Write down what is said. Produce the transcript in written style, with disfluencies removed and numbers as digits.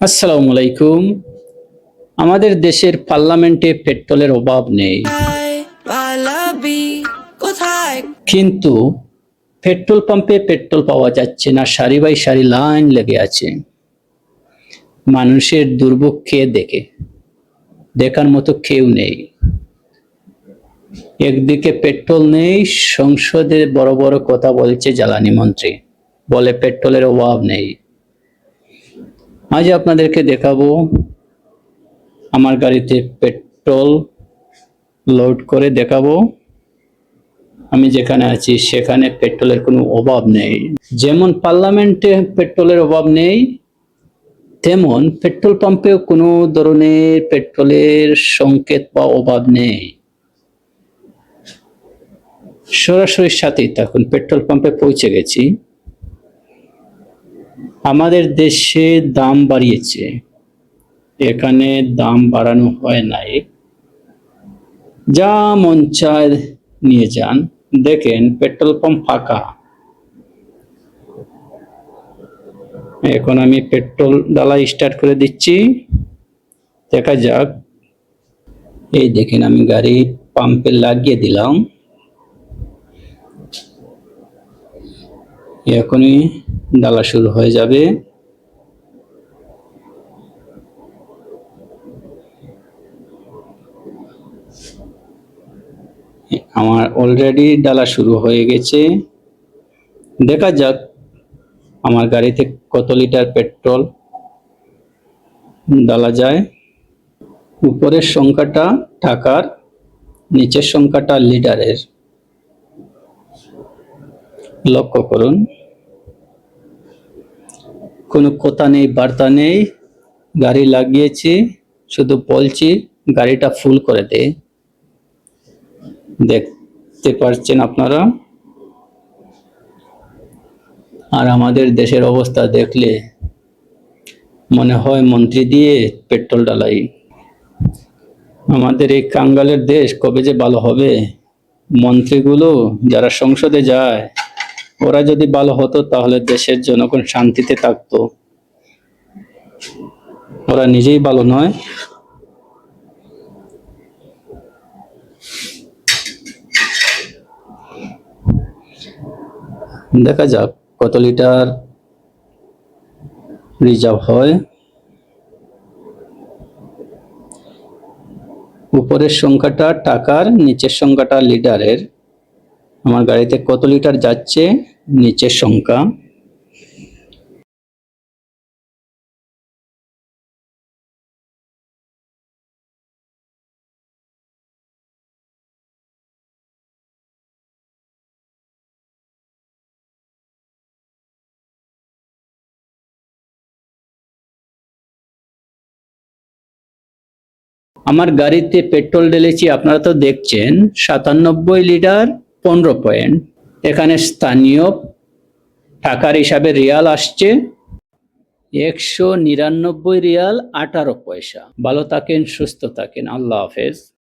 আসসালামু আলাইকুম। আমাদের দেশের পার্লামেন্টে পেট্রোলের অভাব নেই, কিন্তু পেট্রোল পাম্পে পেট্রোল পাওয়া যাচ্ছে না, সারি বাই সারি লাইন লেগে আছে। মানুষের দুর্ভোগ কে দেখে? দেখার মতো কেউ নেই। একদিকে পেট্রোল নেই, সংসদে বড় বড় কথা বলছে জ্বালানি মন্ত্রী, বলে পেট্রোলের অভাব নেই। আজ আপনাদেরকে দেখাবো আমার গাড়িতে পেট্রোল লোড করে দেখাবো। আমি যেখানে আছি সেখানে পেট্রোলের কোনো অভাব নেই। যেমন পার্লামেন্টে পেট্রোলের অভাব নেই, তেমন পেট্রোল পাম্পেও কোনো ধরনের পেট্রোলের সংকেত বা অভাব নেই। সরাসরি সাথেই থাকুন, পেট্রোল পাম্পে পৌঁছে গেছি। আমাদের দেশে দাম বাড়িয়েছে, এখানে দাম বাড়ানো হয় নাই। যা মন চায় নিয়ে যান। দেখেন পেট্রোল পাম্প ফাঁকা। এখন আমি পেট্রোল ডালা স্টার্ট করে দিচ্ছি, দেখা যাক। এই দেখেন আমি গাড়ি পাম্পে লাগিয়ে দিলাম, এখনই ডালা শুরু হয়ে যাবে। আমার অলরেডি ডালা শুরু হয়ে গেছে। দেখা যাক আমার গাড়িতে কত লিটার পেট্রোল ডালা যায়। উপরের সংখ্যাটা টাকার, নিচের সংখ্যাটা লিটারের। লক্ষ্য করুন, কোনো কথা নেই, বার্তা নেই। গাড়ি লাগিয়েছি, শুধু বলছি গাড়িটা ফুল করে দে। দেখতে পাচ্ছেন আপনারা। আর আমাদের দেশের অবস্থা দেখলে মনে হয় মন্ত্রী দিয়ে পেট্রোল ডালাই। আমাদের এই কাঙ্গালের দেশ কবে যে ভালো হবে? মন্ত্রীগুলো যারা সংসদে যায়, ওরা যদি ভালো হতো তাহলে দেশের জনগণ শান্তিতে থাকতো। ওরা নিজেই ভালো নয়। দেখা যাক কত লিটার রিজার্ভ হয়। উপরের সংখ্যাটা টাকার, নিচের সংখ্যাটা লিটারের। আমার গাড়িতে কত লিটার যাচ্ছে, নিচের সংখ্যা। আমার গাড়িতে পেট্রোল ঢেলেছি, আপনারা তো দেখছেন, 97 লিটার 15 পয়েন্ট। এখানে স্থানীয় টাকার হিসাবে রিয়াল আসছে 199 রিয়াল 18 পয়সা। ভালো থাকেন, সুস্থ থাকেন, আল্লাহ হাফেজ।